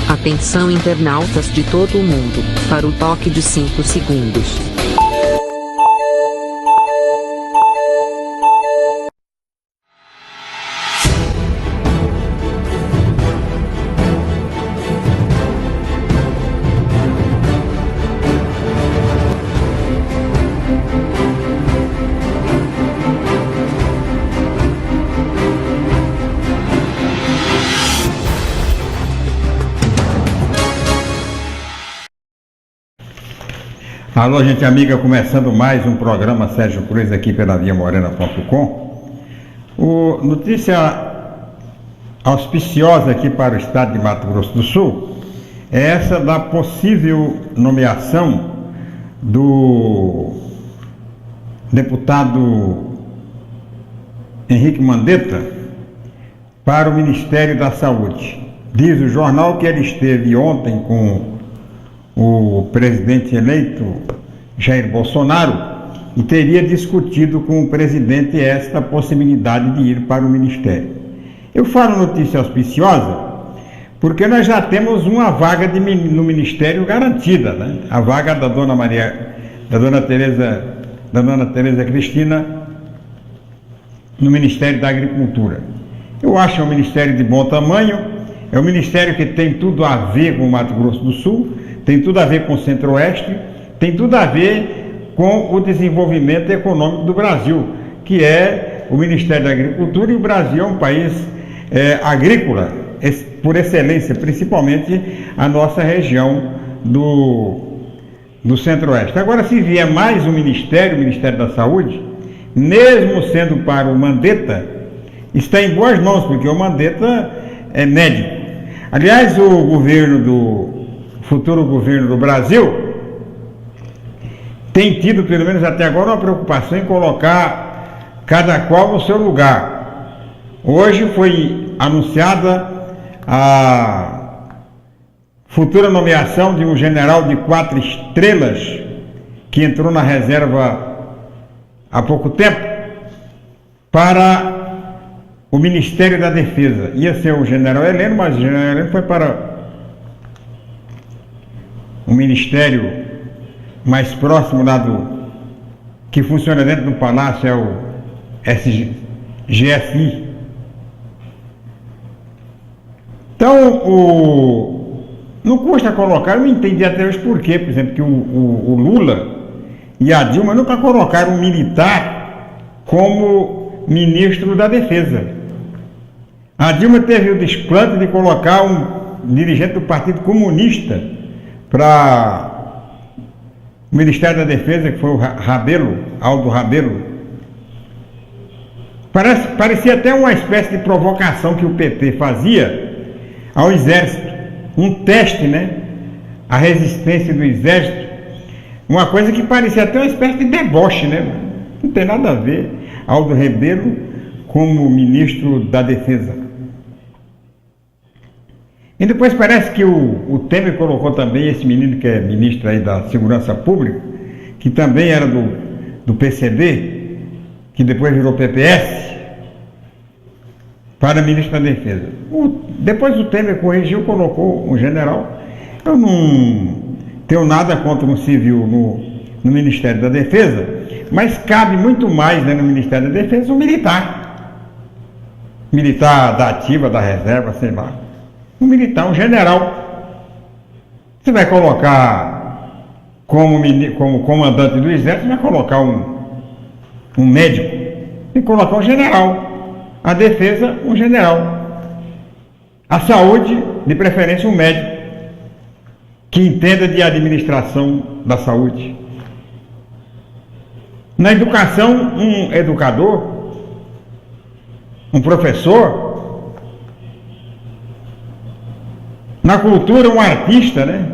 Atenção internautas de todo o mundo, para o toque de 5 segundos. Alô, gente amiga, começando mais um programa Sérgio Cruz aqui pela viamorena.com. Notícia auspiciosa aqui para o estado de Mato Grosso do Sul é essa da possível nomeação do deputado Henrique Mandetta para o Ministério da Saúde. Diz o jornal que ele esteve ontem com o presidente eleito Jair Bolsonaro e teria discutido com o presidente esta possibilidade de ir para o ministério. Eu falo notícia auspiciosa porque nós já temos uma vaga no ministério garantida, né? A vaga da dona Tereza Cristina no Ministério da Agricultura. Eu acho que é um ministério de bom tamanho, é um ministério que tem tudo a ver com o Mato Grosso do Sul, tem tudo a ver com o Centro-Oeste, tem tudo a ver com o desenvolvimento econômico do Brasil, que é o Ministério da Agricultura, e o Brasil é um país agrícola, por excelência, principalmente a nossa região do Centro-Oeste. Agora, se vier mais um ministério, o Ministério da Saúde, mesmo sendo para o Mandetta, está em boas mãos, porque o Mandetta é médico. Aliás, o futuro governo do Brasil tem tido, pelo menos até agora, uma preocupação em colocar cada qual no seu lugar. Hoje foi anunciada a futura nomeação de um general de 4 estrelas que entrou na reserva há pouco tempo para o Ministério da Defesa. Ia ser o general Heleno, mas o general Heleno foi para o ministério mais próximo lá que funciona dentro do palácio, é o SGFI. Então, não custa colocar, eu não entendi até hoje por quê, por exemplo, que o Lula e a Dilma nunca colocaram um militar como ministro da Defesa. A Dilma teve o desplante de colocar um dirigente do Partido Comunista para o Ministério da Defesa, que foi o Aldo Rabelo. Parecia até uma espécie de provocação que o PT fazia ao Exército, um teste, né? A resistência do Exército, uma coisa que parecia até uma espécie de deboche, né? Não tem nada a ver Aldo Rabelo como ministro da Defesa. E depois parece que o Temer colocou também esse menino que é ministro aí da Segurança Pública, que também era do PCB, que depois virou PPS, para ministro da Defesa. Depois o Temer corrigiu, colocou um general. Eu não tenho nada contra um civil no Ministério da Defesa, mas cabe muito mais, né, no Ministério da Defesa um militar. Militar da ativa, da reserva, sei lá. Um militar, um general. Você vai colocar como comandante do Exército, vai colocar um médico, tem que colocar um general. A defesa, um general. A saúde, de preferência, um médico que entenda de administração da saúde. Na educação, um educador, um professor. Na cultura, um artista, né?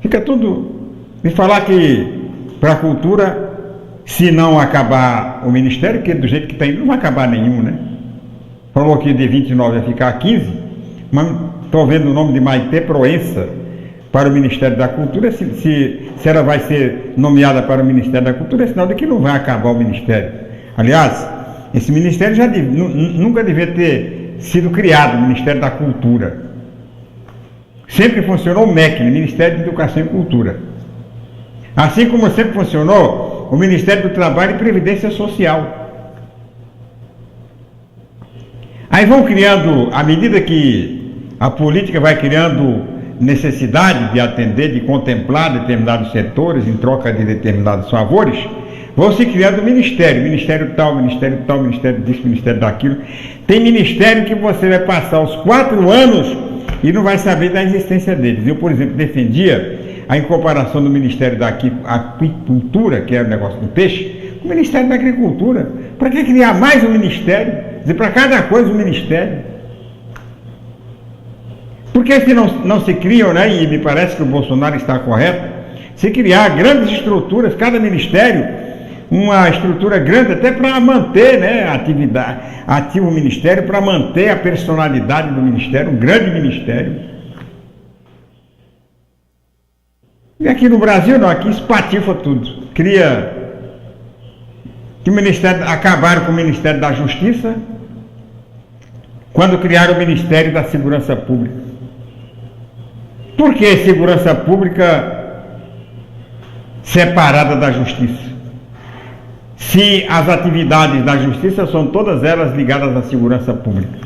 Fica tudo... Me falar que para a cultura, se não acabar o Ministério, que do jeito que está indo, não vai acabar nenhum, né? Falou que de 29 vai ficar 15, mas estou vendo o nome de Maite Proença para o Ministério da Cultura. Se ela vai ser nomeada para o Ministério da Cultura, é sinal de que não vai acabar o Ministério. Aliás, esse Ministério nunca devia ter sido criado, o Ministério da Cultura. Sempre funcionou o MEC, Ministério de Educação e Cultura. Assim como sempre funcionou o Ministério do Trabalho e Previdência Social. Aí vão criando, à medida que a política vai criando necessidade de atender, de contemplar determinados setores em troca de determinados favores, vão se criando ministério tal, ministério tal, ministério disso, ministério daquilo. Tem ministério que você vai passar os 4 anos e não vai saber da existência deles. Eu, por exemplo, defendia a incorporação do Ministério da Aquicultura, que é o negócio do peixe, com o Ministério da Agricultura. Para que criar mais um ministério? Quer dizer, para cada coisa um ministério. Porque se não se criam, né, e me parece que o Bolsonaro está correto, se criar grandes estruturas, cada ministério, uma estrutura grande até para manter, né, ativo o ministério, para manter a personalidade do ministério, um grande ministério. E aqui no Brasil não, aqui espatifa tudo. Acabaram com o Ministério da Justiça quando criaram o Ministério da Segurança Pública. Por que segurança pública separada da Justiça? Se as atividades da Justiça são todas elas ligadas à segurança pública.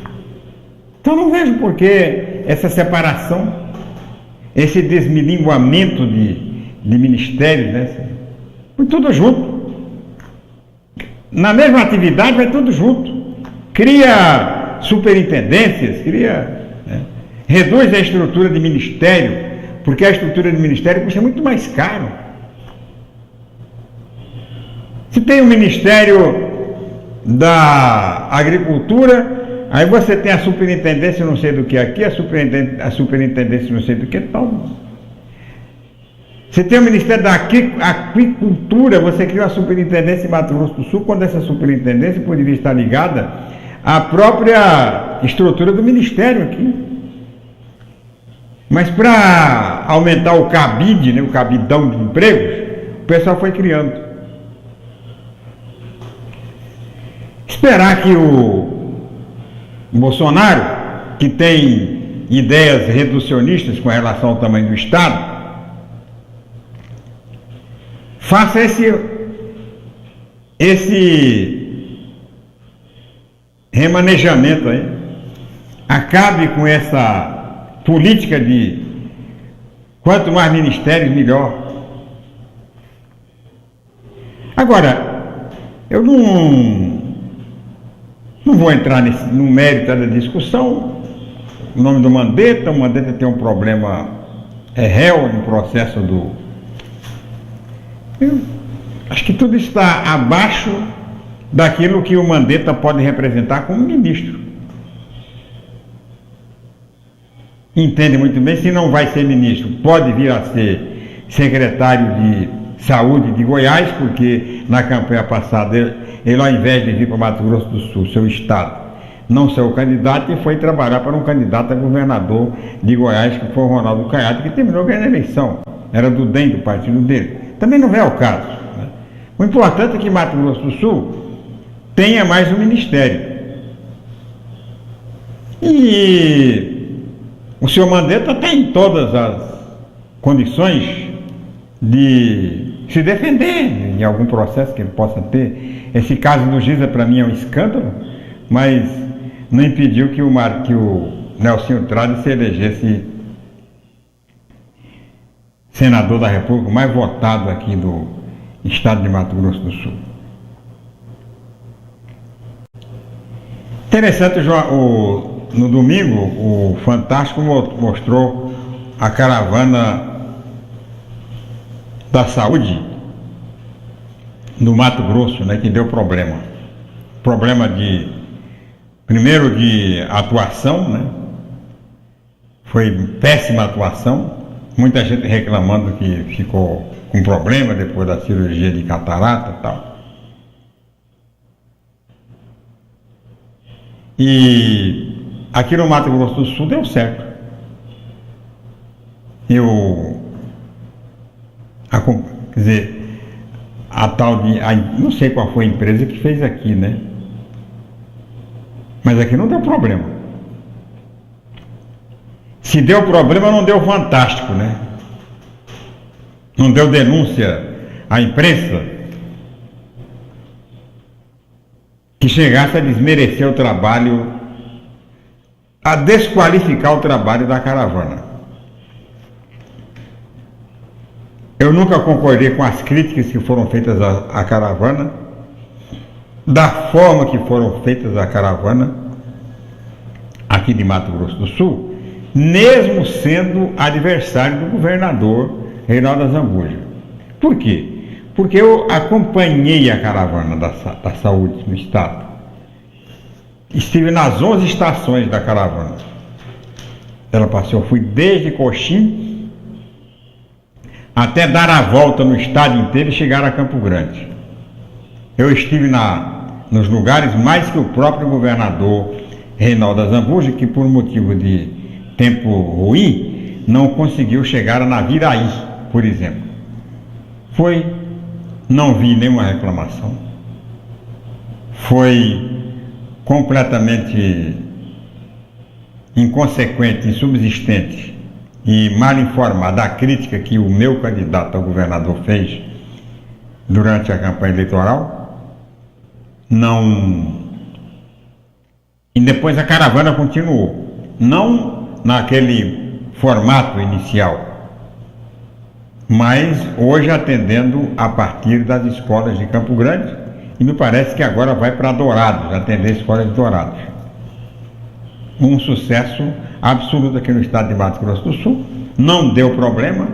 Então não vejo por que essa separação, esse desmilinguamento de ministérios, né? Foi tudo junto. Na mesma atividade vai tudo junto. Cria superintendências, né? Reduz a estrutura de ministério, porque a estrutura de ministério custa muito mais caro. Se tem o Ministério da Agricultura, aí você tem a superintendência não sei do que aqui, a superintendência não sei do que tal. Você tem o Ministério da Aquicultura, você cria a superintendência em Mato Grosso do Sul, quando essa superintendência poderia estar ligada à própria estrutura do Ministério aqui. Mas para aumentar o cabide, né, o cabidão de empregos, o pessoal foi criando. Esperar que o Bolsonaro, que tem ideias reducionistas com relação ao tamanho do Estado, faça esse remanejamento aí, acabe com essa política de quanto mais ministérios, melhor. Agora, eu não vou entrar no mérito da discussão. O nome do Mandetta, o Mandetta tem um problema, é réu no processo eu acho que tudo está abaixo daquilo que o Mandetta pode representar como ministro. Entende muito bem, se não vai ser ministro, pode vir a ser secretário de Saúde de Goiás, porque na campanha passada ele ao invés de vir para Mato Grosso do Sul, seu estado, não ser o candidato, e foi trabalhar para um candidato a governador de Goiás, que foi o Ronaldo Caiado, que terminou ganhando a eleição. Era do DEM, do partido dele. Também não é o caso, né? O importante é que Mato Grosso do Sul tenha mais um ministério. E o senhor Mandetta tem todas as condições de se defender em algum processo que ele possa ter. Esse caso do Giza, para mim, é um escândalo, mas não impediu que o Nelsinho Trade se elegesse senador da República, mais votado aqui do estado de Mato Grosso do Sul. Interessante, no domingo, o Fantástico mostrou a caravana da saúde no Mato Grosso, né, que deu problema. Problema primeiro de atuação, né? Foi péssima atuação, muita gente reclamando que ficou com problema depois da cirurgia de catarata e tal. E aqui no Mato Grosso do Sul deu certo. Quer dizer, não sei qual foi a empresa que fez aqui, né? Mas aqui não deu problema. Se deu problema, não deu fantástico, né? Não deu denúncia à imprensa que chegasse a desmerecer o trabalho, a desqualificar o trabalho da caravana. Eu nunca concordei com as críticas que foram feitas à caravana, da forma que foram feitas à caravana aqui de Mato Grosso do Sul, mesmo sendo adversário do governador Reinaldo Azambuja. Por quê? Porque eu acompanhei a caravana da saúde no estado. Estive nas 11 estações da caravana. Ela passou, eu fui desde Coxim até dar a volta no estado inteiro e chegar a Campo Grande. Eu estive nos lugares mais que o próprio governador Reinaldo Azambuja, que por motivo de tempo ruim, não conseguiu chegar a Naviraí, por exemplo. Não vi nenhuma reclamação. Foi completamente inconsequente, insubsistente e mal informado da crítica que o meu candidato a governador fez durante a campanha eleitoral. E depois a caravana continuou, não naquele formato inicial, mas hoje atendendo a partir das escolas de Campo Grande, e me parece que agora vai para Dourados, atender escolas de Dourados. Um sucesso absoluto aqui no estado de Mato Grosso do Sul. Não deu problema,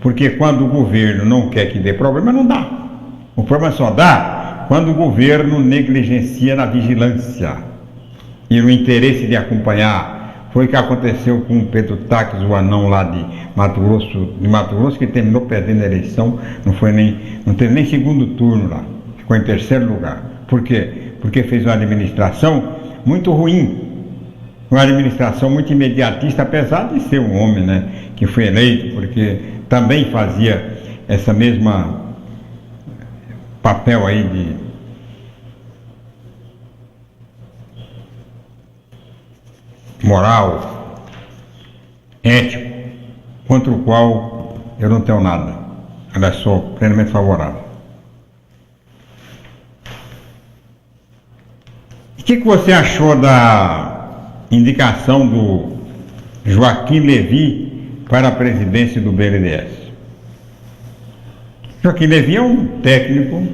porque quando o governo não quer que dê problema, não dá. O problema só dá quando o governo negligencia na vigilância e no interesse de acompanhar. Foi o que aconteceu com o Pedro Taques, o anão lá de Mato Grosso, que terminou perdendo a eleição, não teve nem segundo turno lá, ficou em terceiro lugar. Por quê? Porque fez uma administração muito ruim, uma administração muito imediatista, apesar de ser um homem, né, que foi eleito, porque também fazia essa mesma papel aí de moral, ético, contra o qual eu não tenho nada. Aliás, sou plenamente favorável. O que você achou da indicação do Joaquim Levy para a presidência do BNDES? Joaquim Levy é um técnico.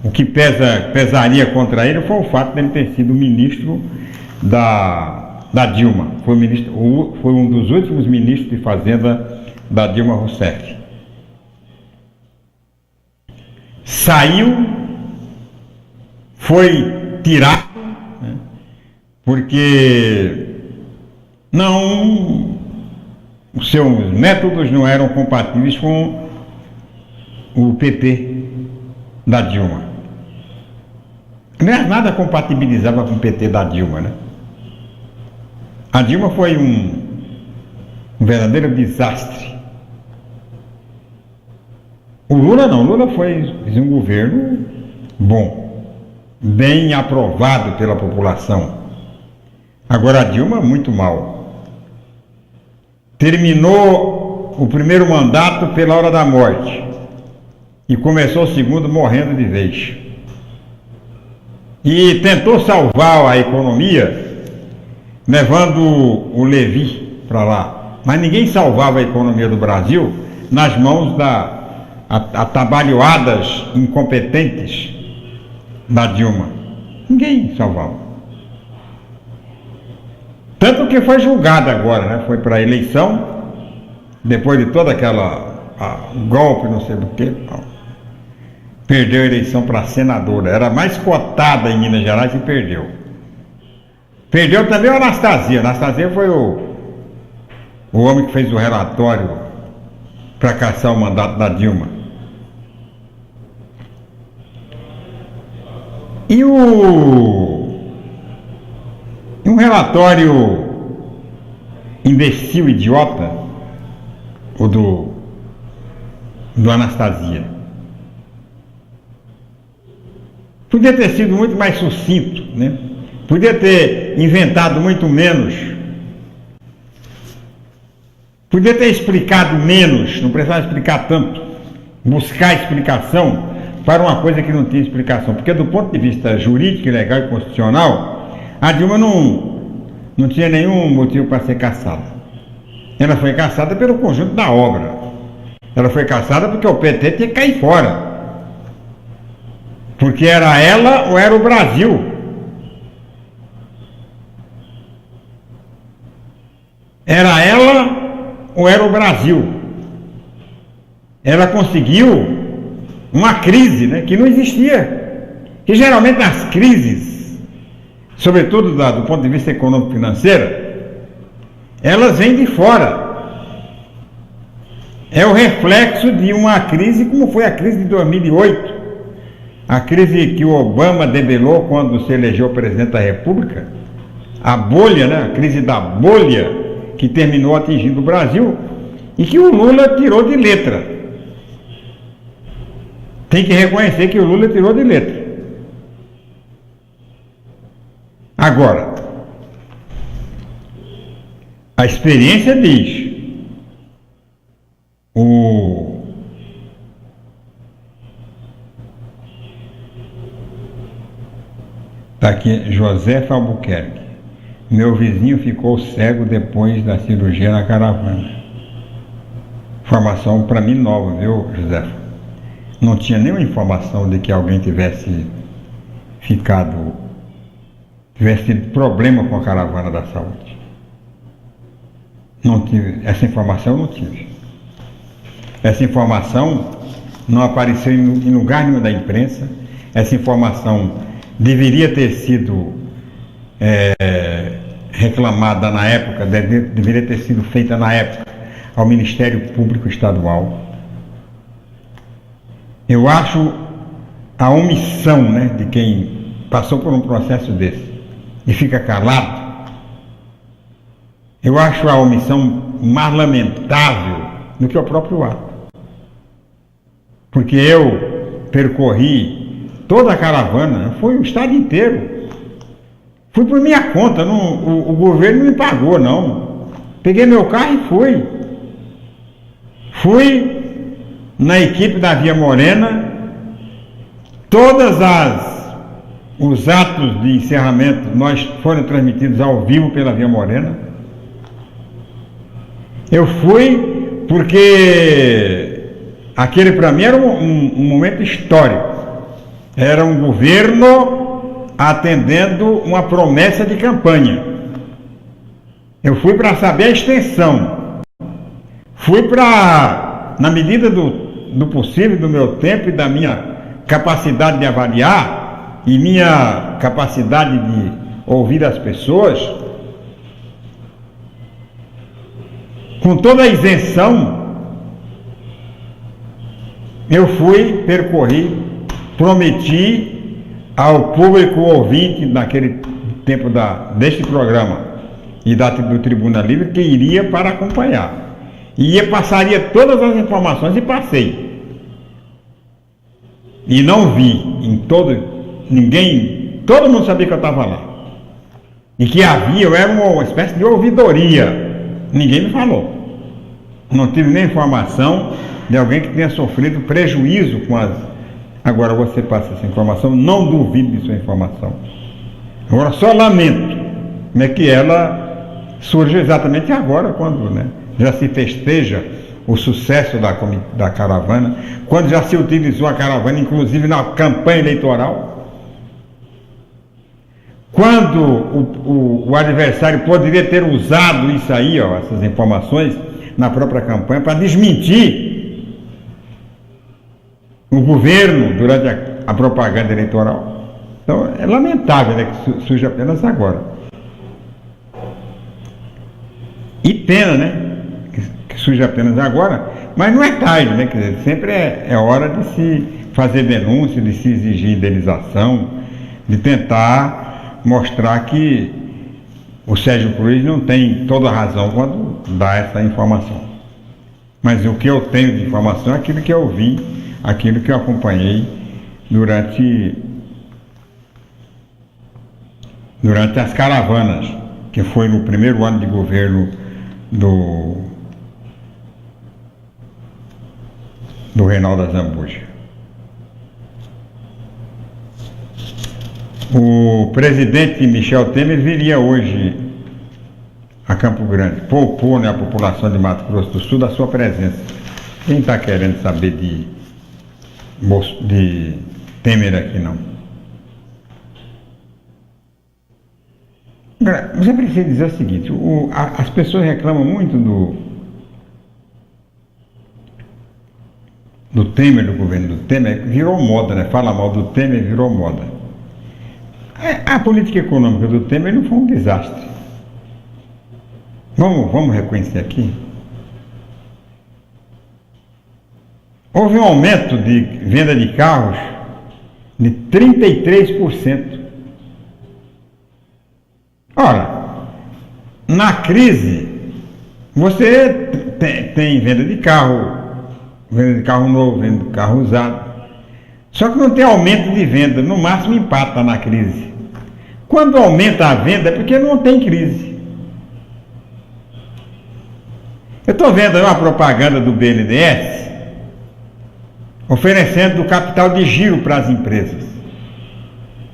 O que pesaria contra ele foi o fato de ele ter sido ministro da Dilma. Foi um dos últimos ministros de Fazenda da Dilma Rousseff. Saiu, foi tirado, né, porque os seus métodos não eram compatíveis com o PT da Dilma. Aliás, nada compatibilizava com o PT da Dilma, né? A Dilma foi um verdadeiro desastre. O Lula não, o Lula fez um governo bom, bem aprovado pela população. Agora a Dilma, muito mal. Terminou o primeiro mandato pela hora da morte e começou o segundo morrendo de vez. E tentou salvar a economia levando o Levy para lá. Mas ninguém salvava a economia do Brasil nas mãos atabalhoadas incompetentes da Dilma. Ninguém salvava. Tanto que foi julgada agora, né? Foi para a eleição, depois de toda aquela golpe, não sei do que, perdeu a eleição para senadora. Era mais cotada em Minas Gerais e perdeu. Perdeu também o Anastasia. Anastasia foi o homem que fez o relatório para caçar o mandato da Dilma. E um relatório imbecil, idiota, o do Anastasia. Podia ter sido muito mais sucinto, né? Podia ter inventado muito menos. Podia ter explicado menos, não precisava explicar tanto. Buscar explicação para uma coisa que não tinha explicação. Porque do ponto de vista jurídico, legal e constitucional, a Dilma não tinha nenhum motivo para ser cassada. Ela foi cassada pelo conjunto da obra. Ela foi cassada porque o PT tinha que cair fora. Porque era ela ou era o Brasil. Era ela ou era o Brasil. Ela conseguiu uma crise, né, que não existia. Que geralmente as crises, sobretudo do ponto de vista econômico-financeiro, elas vêm de fora. É o reflexo de uma crise como foi a crise de 2008. A crise que o Obama debelou quando se elegeu presidente da República. A bolha, né, a crise da bolha que terminou atingindo o Brasil e que o Lula tirou de letra. Tem que reconhecer que o Lula tirou de letra. Agora, a experiência diz, está aqui, Josefa Albuquerque. Meu vizinho ficou cego depois da cirurgia na caravana. Informação para mim nova, viu, Josefa? Não tinha nenhuma informação de que alguém tivesse tido problema com a caravana da saúde. Não tive, essa informação eu não tive. Essa informação não apareceu em lugar nenhum da imprensa. Essa informação deveria ter sido reclamada na época, deveria ter sido feita na época ao Ministério Público Estadual. Eu acho a omissão, né, de quem passou por um processo desse e fica calado, eu acho a omissão mais lamentável do que o próprio ato. Porque eu percorri toda a caravana, foi o estado inteiro. Fui por minha conta, o governo não me pagou, não. Peguei meu carro e fui. Fui na equipe da Via Morena, os atos de encerramento foram transmitidos ao vivo pela Via Morena. Eu fui porque aquele para mim era um momento histórico. Era um governo atendendo uma promessa de campanha. Eu fui para saber a extensão. Fui para, na medida do possível, do meu tempo e da minha capacidade de avaliar e minha capacidade de ouvir as pessoas, com toda a isenção, eu fui, percorri, prometi ao público ouvinte naquele tempo deste programa e do Tribuna Livre que iria para acompanhar. E passaria todas as informações e passei. E não vi todo mundo sabia que eu estava lá. E que eu era uma espécie de ouvidoria. Ninguém me falou. Não tive nem informação de alguém que tenha sofrido prejuízo com as... Agora você passa essa informação, não duvido de sua informação. Agora só lamento como é que ela surge exatamente agora, quando, né, já se festeja o sucesso da caravana, quando já se utilizou a caravana, inclusive na campanha eleitoral, quando o adversário poderia ter usado isso aí, essas informações, na própria campanha, para desmentir o governo durante a propaganda eleitoral. Então é lamentável, né, que surge apenas agora. E pena, né, que surge apenas agora, Mas não é tarde, né? Quer dizer, sempre é hora de se fazer denúncia, de se exigir indenização, de tentar mostrar que o Sérgio Cruz não tem toda a razão quando dá essa informação. Mas o que eu tenho de informação é aquilo que eu vi, aquilo que eu acompanhei durante as caravanas, que foi no primeiro ano de governo do Reinaldo Azambuja. O presidente Michel Temer viria hoje a Campo Grande, poupou, né, a população de Mato Grosso do Sul da sua presença. Quem está querendo saber de Temer aqui, não? Agora, você precisa dizer o seguinte, as pessoas reclamam muito do Temer, do governo do Temer, virou moda, né? Fala mal do Temer, virou moda. A política econômica do Temer não foi um desastre. Vamos reconhecer aqui. Houve um aumento de venda de carros de 33%. Ora, na crise, você tem venda de carro novo, venda de carro usado. Só que não tem aumento de venda, no máximo empata na crise. Quando aumenta a venda é porque não tem crise. Eu estou vendo aí uma propaganda do BNDES oferecendo capital de giro para as empresas.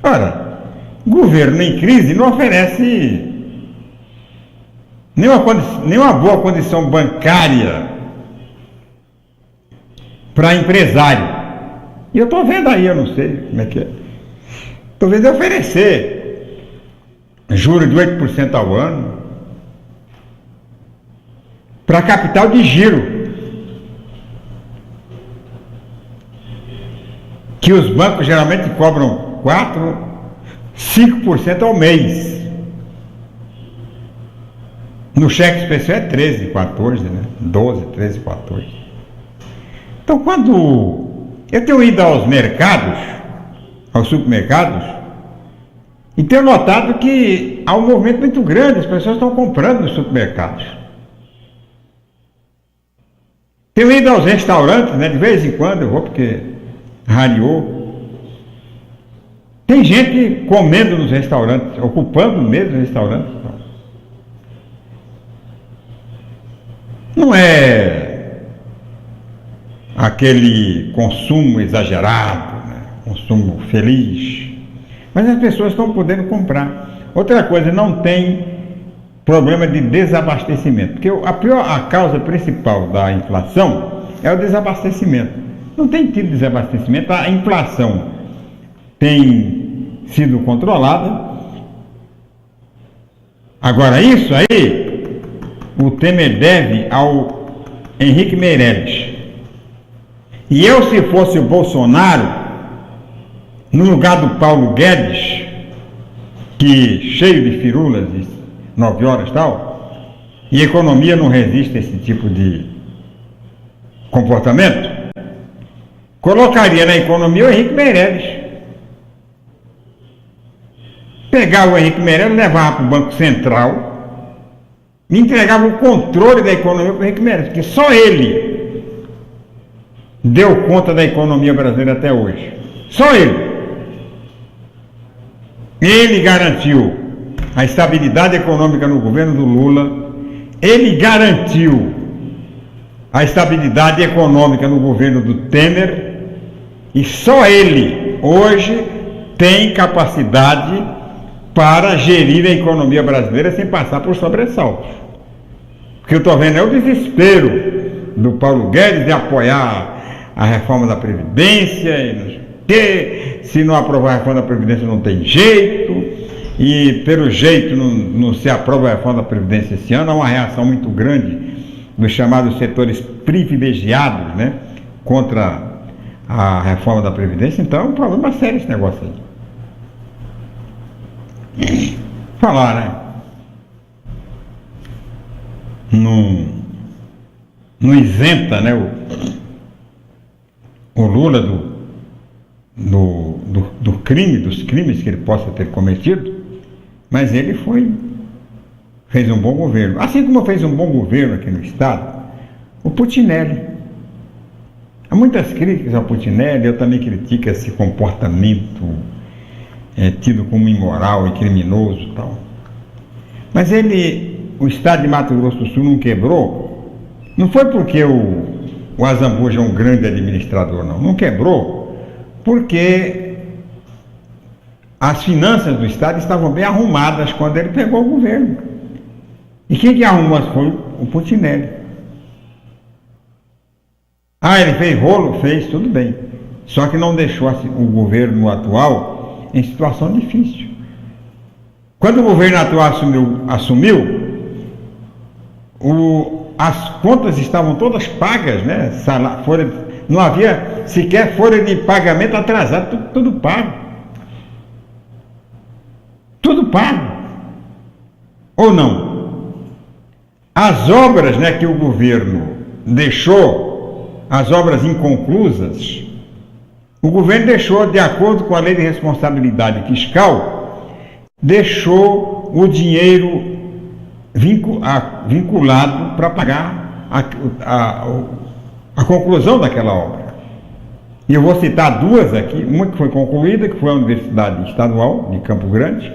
Ora, governo em crise não oferece nenhuma boa condição bancária para empresário. E eu estou vendo aí, eu não sei como é que é. Estou vendo oferecer juros de 8% ao ano para capital de giro, que os bancos geralmente cobram 4%, 5% ao mês. No cheque especial é 13, 14, né? 12, 13, 14. Então, quando eu tenho ido aos mercados, aos supermercados, e tenho notado que há um movimento muito grande, as pessoas estão comprando nos supermercados. Tenho ido aos restaurantes, né? De vez em quando eu vou, porque rareou. Tem gente comendo nos restaurantes, ocupando mesmo os restaurantes. Não é aquele consumo exagerado, né? Consumo feliz, mas as pessoas estão podendo comprar. Outra coisa, não tem problema de desabastecimento, porque a causa principal da inflação é o desabastecimento. Não tem tido desabastecimento, a inflação tem sido controlada. Agora, isso aí o Temer deve ao Henrique Meirelles. E eu, se fosse o Bolsonaro, no lugar do Paulo Guedes, que cheio de firulas, 9 horas e tal, e economia não resiste a esse tipo de comportamento, colocaria na economia o Henrique Meirelles. Pegava o Henrique Meirelles, levava para o Banco Central e entregava o controle da economia para o Henrique Meirelles, porque só ele deu conta da economia brasileira até hoje. Só ele. Ele garantiu a estabilidade econômica no governo do Lula, ele garantiu a estabilidade econômica no governo do Temer, e só ele hoje tem capacidade para gerir a economia brasileira sem passar por sobressaltos. O que eu estou vendo é o desespero do Paulo Guedes de apoiar a reforma da Previdência, e não sei o quê. Se não aprovar a reforma da Previdência não tem jeito, e pelo jeito não se aprova a reforma da Previdência esse ano. Há uma reação muito grande dos chamados setores privilegiados, né, contra a reforma da Previdência. Então é um problema sério esse negócio aí. Falar, né? Não isenta, né, o Lula do crime, dos crimes que ele possa ter cometido, mas ele fez um bom governo. Assim como fez um bom governo aqui no Estado, o Putinelli. Há muitas críticas ao Putinelli, eu também critico esse comportamento tido como imoral e criminoso e tal. Mas o Estado de Mato Grosso do Sul não quebrou, não foi porque o Azambuja é um grande administrador, não quebrou, porque as finanças do Estado estavam bem arrumadas quando ele pegou o governo. E quem arrumou foi o Putinelli. Ele fez rolo? Fez, tudo bem. Só que não deixou o governo atual em situação difícil. Quando o governo atual assumiu, as contas estavam todas pagas, né? Não havia sequer folha de pagamento atrasado, tudo pago. Tudo pago. Ou não? As obras, né, que o governo deixou, as obras inconclusas, o governo deixou, de acordo com a Lei de Responsabilidade Fiscal, deixou o dinheiro vinculado para pagar a conclusão daquela obra. E eu vou citar duas aqui, uma que foi concluída, que foi a Universidade Estadual de Campo Grande,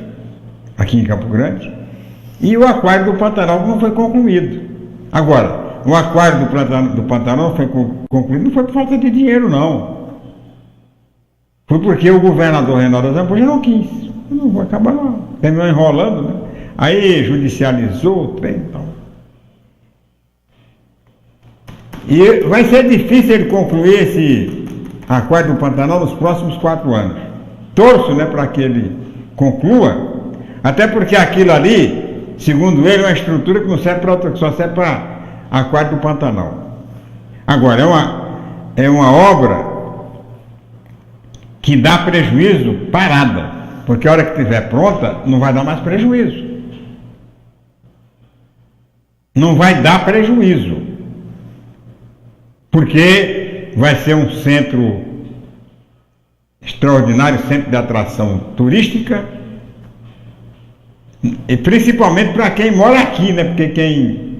aqui em Campo Grande, e o Aquário do Pantanal, que não foi concluído. Agora, o Aquário do Pantanal não foi concluído, não foi por falta de dinheiro, não. Foi porque o governador Reinaldo Azambuja não quis. Eu não vou acabar, não. Terminou enrolando, né? Aí judicializou o trem e tal. E vai ser difícil ele concluir esse Aquário do Pantanal nos próximos 4 anos. Torço, né, para que ele conclua, até porque aquilo ali, segundo ele, é uma estrutura que não serve para outra, que só serve para Aquário do Pantanal. Agora, é uma obra que dá prejuízo parada, porque a hora que estiver pronta, não vai dar mais prejuízo. Não vai dar prejuízo, porque vai ser um centro extraordinário, centro de atração turística, e principalmente para quem mora aqui, né? Porque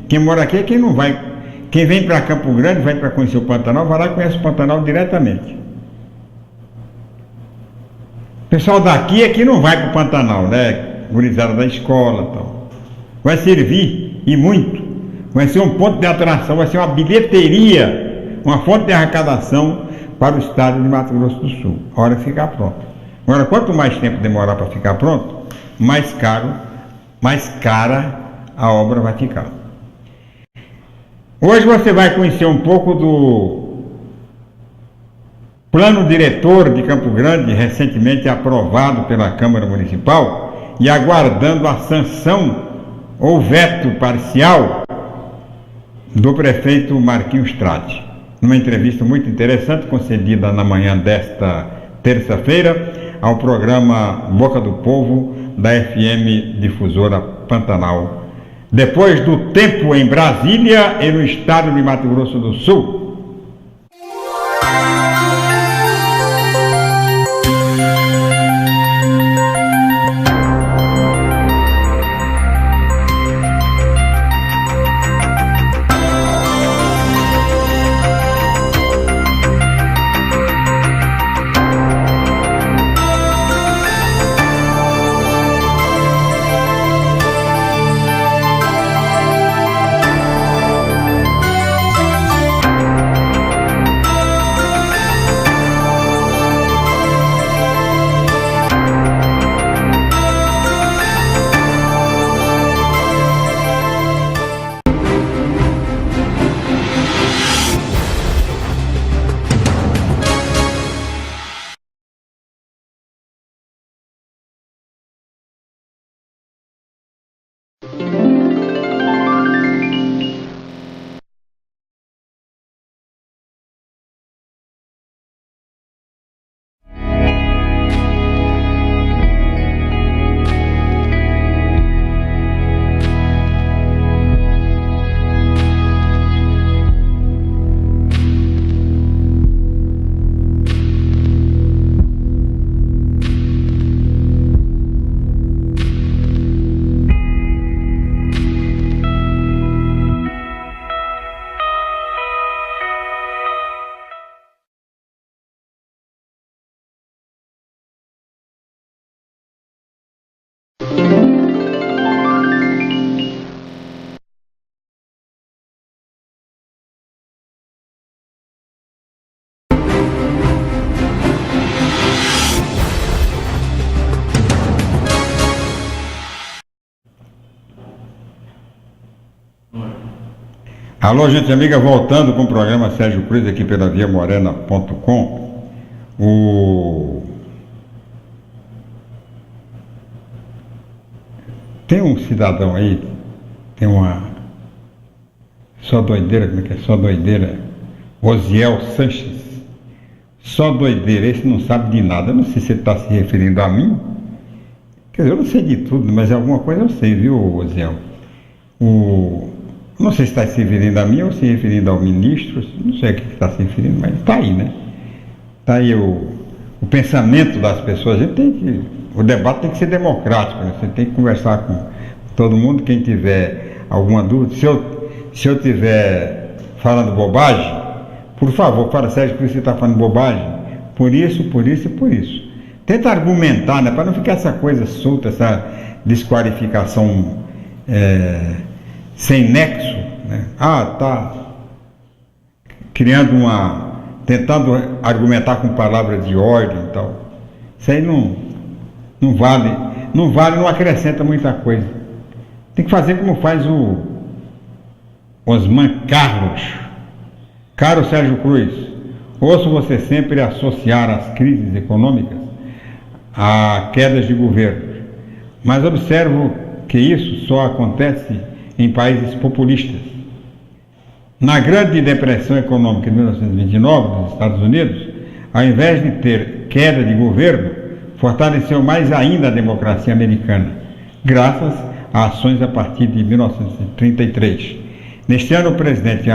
quem mora aqui é quem não vai. Quem vem para Campo Grande, vai para conhecer o Pantanal, vai lá e conhece o Pantanal diretamente. O pessoal daqui é que não vai para o Pantanal, né? Gurizada da escola e tal. Vai servir, e muito. Vai ser um ponto de atração, vai ser uma bilheteria, uma fonte de arrecadação para o estado de Mato Grosso do Sul, a hora de ficar pronto. Agora, quanto mais tempo demorar para ficar pronto, mais cara a obra vai ficar. Hoje você vai conhecer um pouco do plano diretor de Campo Grande, recentemente aprovado pela Câmara Municipal e aguardando a sanção ou veto parcial do prefeito Marquinhos Trade. Numa entrevista muito interessante concedida na manhã desta terça-feira ao programa Boca do Povo da FM Difusora Pantanal. Depois do tempo em Brasília e no estado de Mato Grosso do Sul. Alô, gente amiga, voltando com o programa Sérgio Cruz aqui pela viamorena.com. Tem um cidadão aí, tem uma só doideira, como é que é? Só doideira, Osiel Sanches. Só doideira, esse não sabe de nada. Eu não sei se ele está se referindo a mim. Quer dizer, eu não sei de tudo, mas alguma coisa eu sei, viu, Osiel? Não sei se está se referindo a mim ou se referindo ao ministro, não sei a que está se referindo, mas está aí, né? Está aí o pensamento das pessoas. O debate tem que ser democrático, né? Você tem que conversar com todo mundo. Quem tiver alguma dúvida, se eu tiver falando bobagem, por favor, fala, Sérgio, que você está falando bobagem, por isso, por isso e por isso. Tenta argumentar, né? Para não ficar essa coisa solta, essa desqualificação sem nexo, né? Tá tentando argumentar com palavras de ordem e tal. Isso aí não vale, não acrescenta muita coisa. Tem que fazer como faz o Osman Carlos. Caro Sérgio Cruz, ouço você sempre associar as crises econômicas a quedas de governos, mas observo que isso só acontece em países populistas. Na Grande Depressão Econômica de 1929, nos Estados Unidos, ao invés de ter queda de governo, fortaleceu mais ainda a democracia americana, graças a ações a partir de 1933. Neste ano, o presidente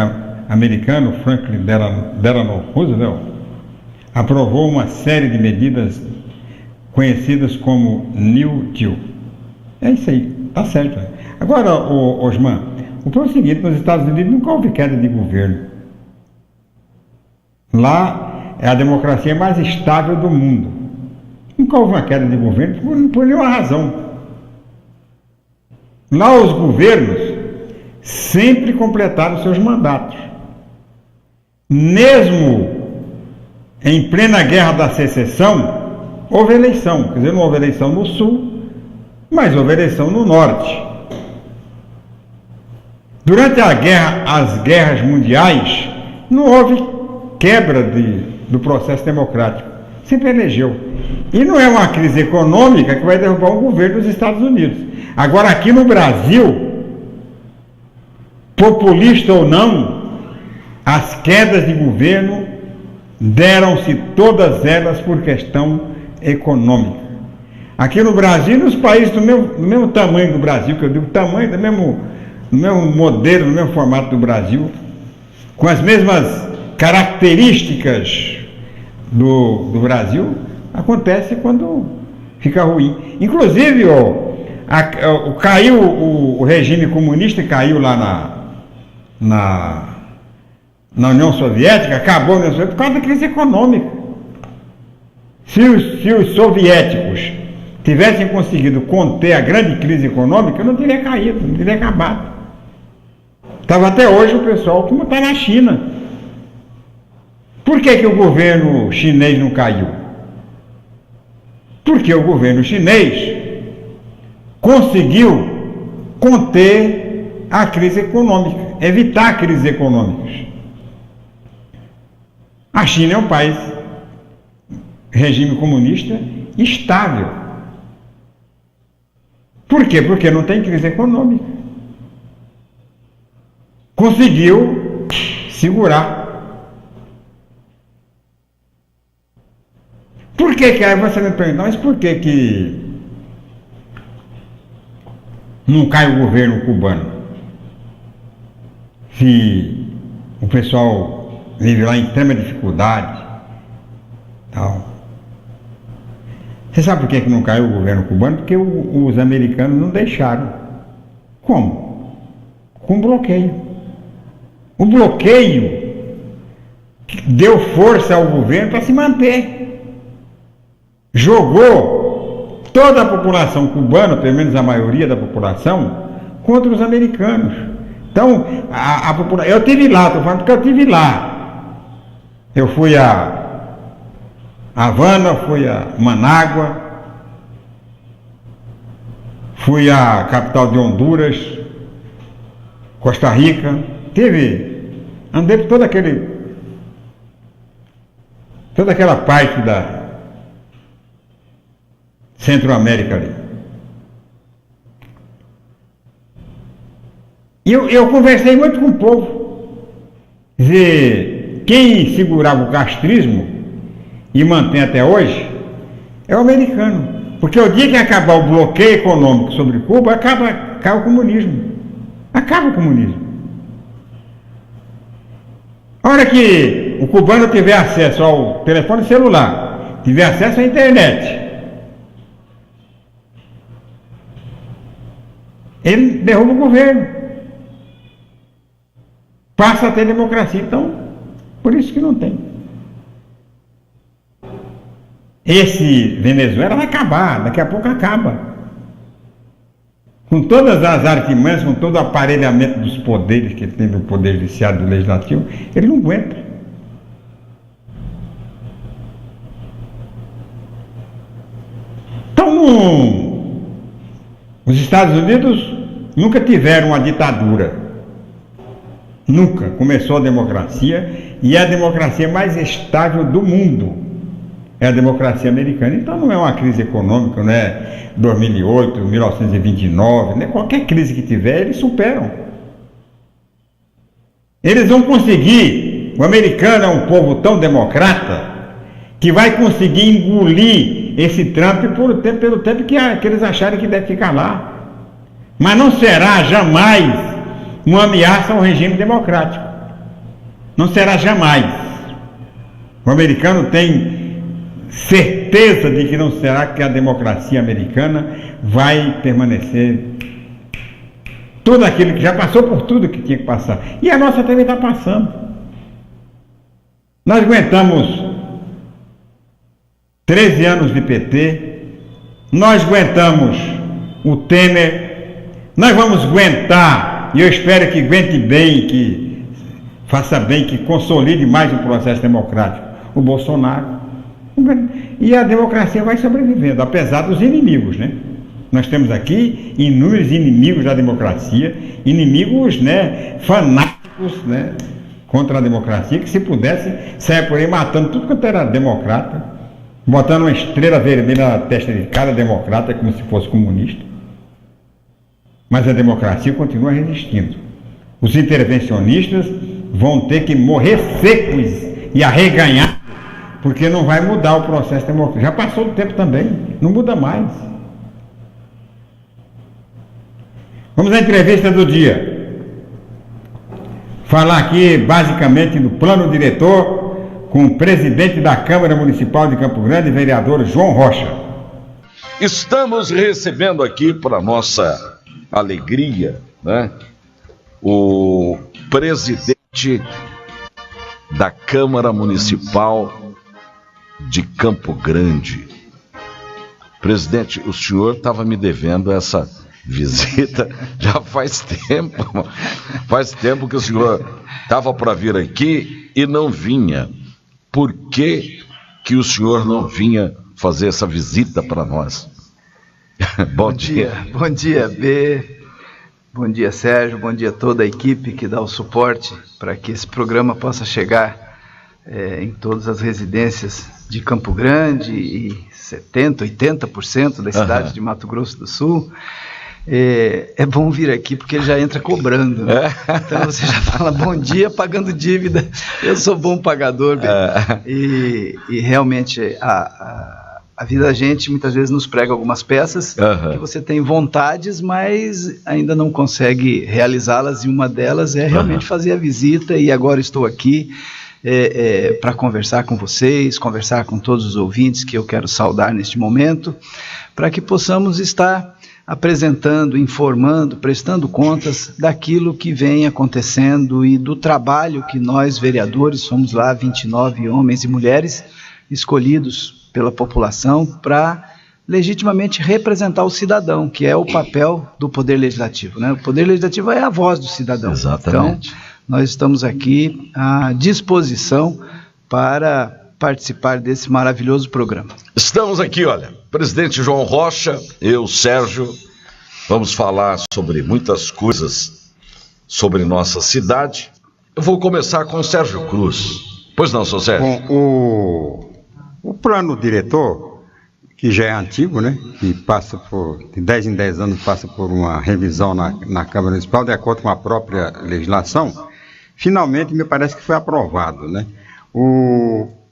americano Franklin Delano Roosevelt aprovou uma série de medidas conhecidas como New Deal. É isso aí, tá certo. Agora, Osman, o problema é o seguinte: nos Estados Unidos nunca houve queda de governo. Lá é a democracia mais estável do mundo. Nunca houve uma queda de governo por nenhuma razão. Lá os governos sempre completaram seus mandatos. Mesmo em plena Guerra da Secessão, houve eleição. Quer dizer, não houve eleição no Sul, mas houve eleição no Norte. Durante as guerras mundiais, não houve quebra do processo democrático. Sempre elegeu. E não é uma crise econômica que vai derrubar um governo dos Estados Unidos. Agora, aqui no Brasil, populista ou não, as quedas de governo deram-se todas elas por questão econômica. Aqui no Brasil e nos países do mesmo tamanho do Brasil, que eu digo tamanho, do mesmo modelo, no mesmo formato do Brasil, com as mesmas características do Brasil, acontece quando fica ruim. Inclusive, caiu o regime comunista, caiu lá na União Soviética, acabou a União Soviética por causa da crise econômica. Se os soviéticos tivessem conseguido conter a grande crise econômica, não teria caído, não teria acabado. Estava até hoje o pessoal como está na China. Por que o governo chinês não caiu? Porque o governo chinês conseguiu conter a crise econômica, evitar crises econômicas. A China é um país, regime comunista, estável. Por quê? Porque não tem crise econômica. Conseguiu segurar. Por que aí você me pergunta, mas por que não cai o governo cubano? Se o pessoal vive lá em extrema dificuldade, tal. Você sabe por que não caiu o governo cubano? Porque os americanos não deixaram. Como? Com bloqueio. O bloqueio deu força ao governo para se manter. Jogou toda a população cubana, pelo menos a maioria da população, contra os americanos. Então, a população... Eu estive lá, estou falando porque eu estive lá. Eu fui a Havana, fui a Manágua, fui à capital de Honduras, Costa Rica, andei por toda aquela parte da Centro-América ali. E eu conversei muito com o povo. Quer dizer, quem segurava o castrismo e mantém até hoje é o americano. Porque o dia que acabar o bloqueio econômico sobre Cuba, acaba o comunismo. Acaba o comunismo. A hora que o cubano tiver acesso ao telefone celular, tiver acesso à internet, ele derruba o governo. Passa a ter democracia. Então, por isso que não tem. Esse Venezuela vai acabar, daqui a pouco acaba. Com todas as artimanhas, com todo o aparelhamento dos poderes que ele tem do poder judiciário, do legislativo, ele não aguenta. Então, os Estados Unidos nunca tiveram uma ditadura. Nunca. Começou a democracia, e é a democracia mais estável do mundo. É a democracia americana. Então não é uma crise econômica, não é 2008, 1929, né? Qualquer crise que tiver, eles superam. Eles vão conseguir. O americano é um povo tão democrata que vai conseguir engolir esse Trump pelo tempo que eles acharem que deve ficar lá. Mas não será jamais uma ameaça ao regime democrático. Não será jamais. O americano tem certeza de que não será que a democracia americana vai permanecer tudo aquilo que já passou por tudo que tinha que passar. E a nossa também está passando. Nós aguentamos 13 anos de PT, nós aguentamos o Temer, nós vamos aguentar, e eu espero que aguente bem, que faça bem, que consolide mais o processo democrático, o Bolsonaro. E a democracia vai sobrevivendo, apesar dos inimigos, né? Nós temos aqui inúmeros inimigos da democracia, inimigos, né, fanáticos, né, contra a democracia, que se pudesse sair por aí matando tudo quanto era democrata, botando uma estrela vermelha na testa de cada democrata como se fosse comunista. Mas a democracia continua resistindo. Os intervencionistas vão ter que morrer secos e arreganhar, porque não vai mudar o processo democrático. Já passou do tempo também, não muda mais. Vamos à entrevista do dia. Falar aqui basicamente do plano diretor com o presidente da Câmara Municipal de Campo Grande, vereador João Rocha. Estamos recebendo aqui, para nossa alegria, né, o presidente da Câmara Municipal de Campo Grande. Presidente, o senhor estava me devendo essa visita já faz tempo. Faz tempo que o senhor estava para vir aqui e não vinha. Por que o senhor não vinha fazer essa visita para nós? Bom dia. Bom dia, B. Bom dia, Sérgio. Bom dia a toda a equipe que dá o suporte para que esse programa possa chegar em todas as residências de Campo Grande e 70%, 80% das cidades de Mato Grosso do Sul. É bom vir aqui porque ele já entra cobrando, né? Então você já fala bom dia pagando dívida. Eu sou bom pagador, e realmente a vida da gente muitas vezes nos prega algumas peças que você tem vontades, mas ainda não consegue realizá-las, e uma delas é realmente fazer a visita, e agora estou aqui para conversar com vocês, conversar com todos os ouvintes que eu quero saudar neste momento, para que possamos estar apresentando, informando, prestando contas daquilo que vem acontecendo e do trabalho que nós, vereadores, somos lá 29 homens e mulheres escolhidos pela população para legitimamente representar o cidadão, que é o papel do Poder Legislativo, né? O Poder Legislativo é a voz do cidadão. Exatamente. Então, nós estamos aqui à disposição para participar desse maravilhoso programa. Estamos aqui, olha, presidente João Rocha, eu, Sérgio, vamos falar sobre muitas coisas sobre nossa cidade. Eu vou começar com o Sérgio Cruz. Pois não, seu Sérgio? Bom, o plano diretor, que já é antigo, né, que passa de 10 em 10 anos, passa por uma revisão na Câmara Municipal, de acordo com a própria legislação, finalmente me parece que foi aprovado, né?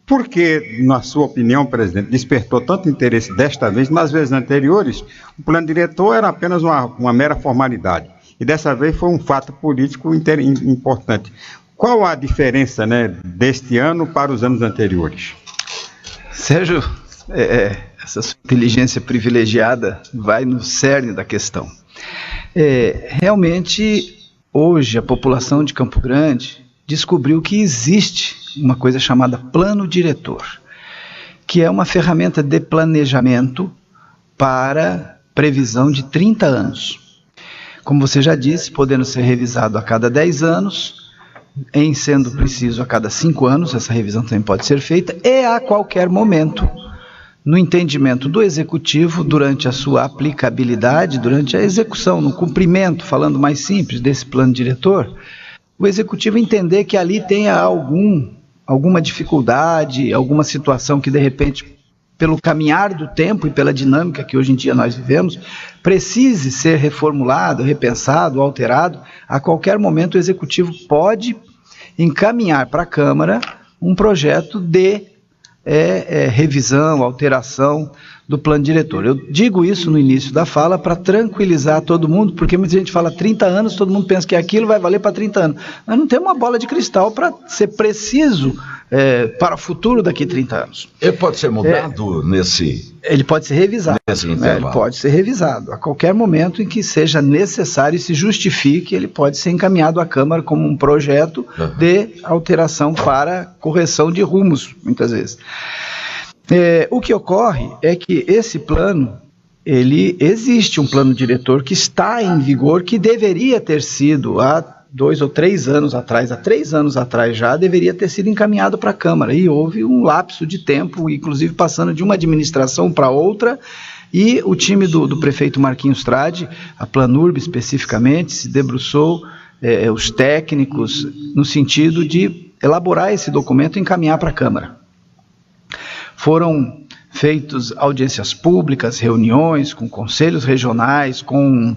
Por que, na sua opinião, presidente, despertou tanto interesse desta vez? Nas vezes anteriores, o plano diretor era apenas uma mera formalidade. E dessa vez foi um fato político importante. Qual a diferença, né, deste ano para os anos anteriores? Sérgio, essa sua inteligência privilegiada vai no cerne da questão. Realmente, hoje, a população de Campo Grande descobriu que existe uma coisa chamada plano diretor, que é uma ferramenta de planejamento para previsão de 30 anos. Como você já disse, podendo ser revisado a cada 10 anos, em sendo preciso a cada 5 anos, essa revisão também pode ser feita, e a qualquer momento, no entendimento do executivo, durante a sua aplicabilidade, durante a execução, no cumprimento, falando mais simples, desse plano diretor, o executivo entender que ali tenha alguma dificuldade, alguma situação que de repente, pelo caminhar do tempo e pela dinâmica que hoje em dia nós vivemos, precise ser reformulado, repensado, alterado, a qualquer momento o executivo pode encaminhar para a Câmara um projeto de revisão, alteração do plano diretor. Eu digo isso no início da fala para tranquilizar todo mundo, porque muita gente fala 30 anos, todo mundo pensa que aquilo vai valer para 30 anos. Nós não temos uma bola de cristal para ser preciso para o futuro daqui a 30 anos. Ele pode ser mudado nesse... Ele pode ser revisado. Nesse intervalo. Ele pode ser revisado. A qualquer momento em que seja necessário e se justifique, ele pode ser encaminhado à Câmara como um projeto de alteração para correção de rumos, muitas vezes. O que ocorre é que esse plano, existe um plano diretor que está em vigor, que deveria ter sido há 2 ou 3 anos atrás, há 3 anos atrás já, deveria ter sido encaminhado para a Câmara, e houve um lapso de tempo, inclusive passando de uma administração para outra, e o time do prefeito Marquinhos Trade, a Planurb especificamente, se debruçou, os técnicos, no sentido de elaborar esse documento e encaminhar para a Câmara. Foram feitas audiências públicas, reuniões com conselhos regionais, com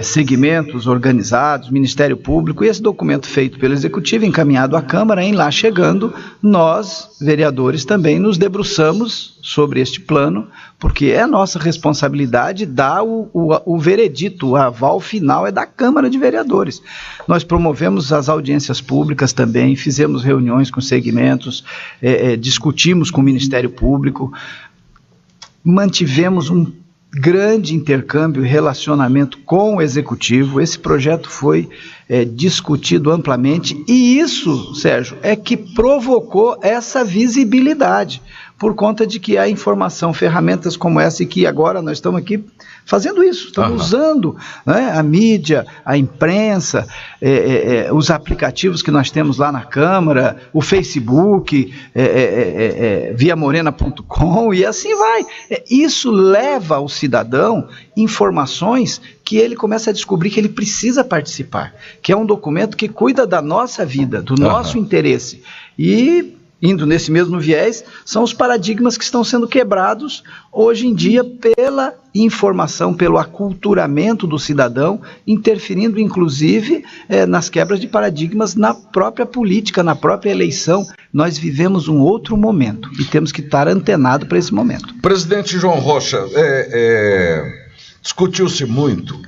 segmentos organizados, Ministério Público, e esse documento feito pelo Executivo, encaminhado à Câmara, em lá chegando, nós, vereadores, também nos debruçamos sobre este plano, porque é nossa responsabilidade dar o veredito, o aval final é da Câmara de Vereadores. Nós promovemos as audiências públicas também, fizemos reuniões com segmentos, discutimos com o Ministério Público, mantivemos um grande intercâmbio e relacionamento com o Executivo. Esse projeto foi discutido amplamente, e isso, Sérgio, é que provocou essa visibilidade, por conta de que há informação, ferramentas como essa, e que agora nós estamos aqui fazendo isso, estamos usando, né, a mídia, a imprensa, os aplicativos que nós temos lá na Câmara, o Facebook, viamorena.com, e assim vai. Isso leva ao cidadão informações que ele começa a descobrir que ele precisa participar, que é um documento que cuida da nossa vida, do nosso interesse. E, indo nesse mesmo viés, são os paradigmas que estão sendo quebrados hoje em dia pela informação, pelo aculturamento do cidadão, interferindo inclusive nas quebras de paradigmas na própria política, na própria eleição. Nós vivemos um outro momento e temos que estar antenado para esse momento. Presidente João Rocha, discutiu-se muito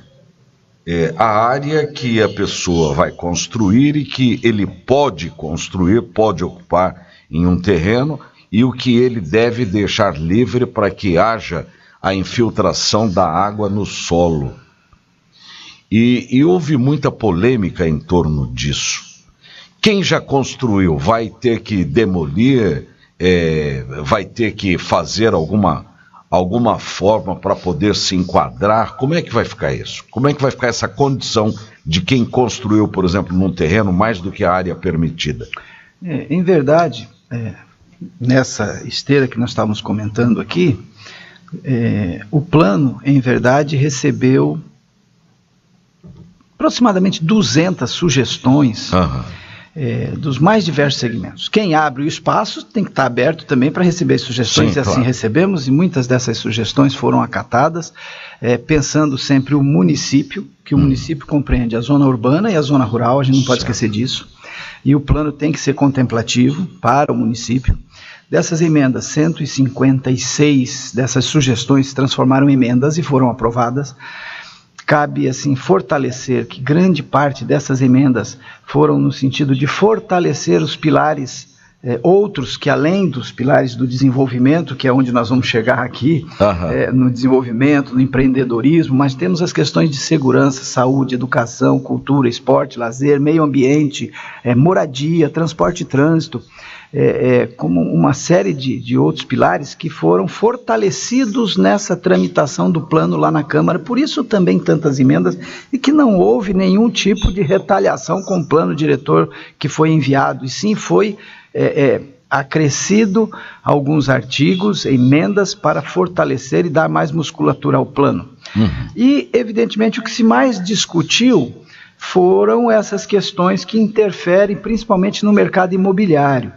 a área que a pessoa vai construir e que ele pode construir, pode ocupar em um terreno, e o que ele deve deixar livre para que haja a infiltração da água no solo. E houve muita polêmica em torno disso. Quem já construiu vai ter que demolir, vai ter que fazer alguma forma para poder se enquadrar? Como é que vai ficar isso? Como é que vai ficar essa condição de quem construiu, por exemplo, num terreno mais do que a área permitida? Em verdade, nessa esteira que nós estávamos comentando aqui, o plano, em verdade, recebeu aproximadamente 200 sugestões dos mais diversos segmentos. Quem abre o espaço tem que estar aberto também para receber sugestões, e assim recebemos, e muitas dessas sugestões foram acatadas, pensando sempre o município, que o município compreende a zona urbana e a zona rural, a gente não pode esquecer disso, e o plano tem que ser contemplativo para o município. Dessas emendas, 156 dessas sugestões se transformaram em emendas e foram aprovadas. Cabe, assim, fortalecer que grande parte dessas emendas foram no sentido de fortalecer os pilares, outros que além dos pilares do desenvolvimento, que é onde nós vamos chegar aqui, no desenvolvimento, no empreendedorismo, mas temos as questões de segurança, saúde, educação, cultura, esporte, lazer, meio ambiente, moradia, transporte e trânsito, como uma série de outros pilares que foram fortalecidos nessa tramitação do plano lá na Câmara, por isso também tantas emendas, e que não houve nenhum tipo de retaliação com o plano diretor que foi enviado, e sim foi acrescido alguns artigos, emendas para fortalecer e dar mais musculatura ao plano. E, evidentemente, o que se mais discutiu foram essas questões que interferem principalmente no mercado imobiliário,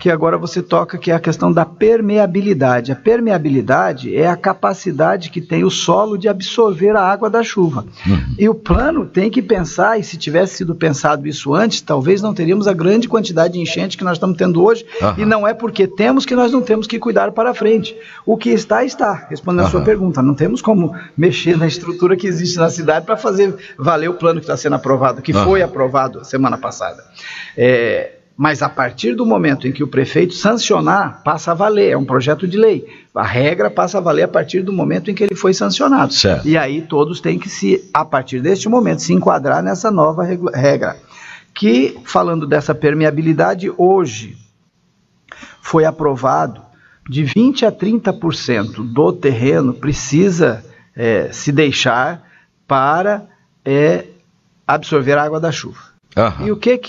que agora você toca, que é a questão da permeabilidade. A permeabilidade é a capacidade que tem o solo de absorver a água da chuva. E o plano tem que pensar, e se tivesse sido pensado isso antes, talvez não teríamos a grande quantidade de enchente que nós estamos tendo hoje, e não é porque temos que nós não temos que cuidar para frente. O que está, respondendo a sua pergunta, não temos como mexer na estrutura que existe na cidade para fazer valer o plano que está sendo aprovado, que foi aprovado semana passada. Mas a partir do momento em que o prefeito sancionar, passa a valer, é um projeto de lei. A regra passa a valer a partir do momento em que ele foi sancionado. Certo. E aí todos têm que, a partir deste momento, se enquadrar nessa nova regra. Que, falando dessa permeabilidade, hoje foi aprovado de 20% a 30% do terreno precisa se deixar para absorver a água da chuva. E o que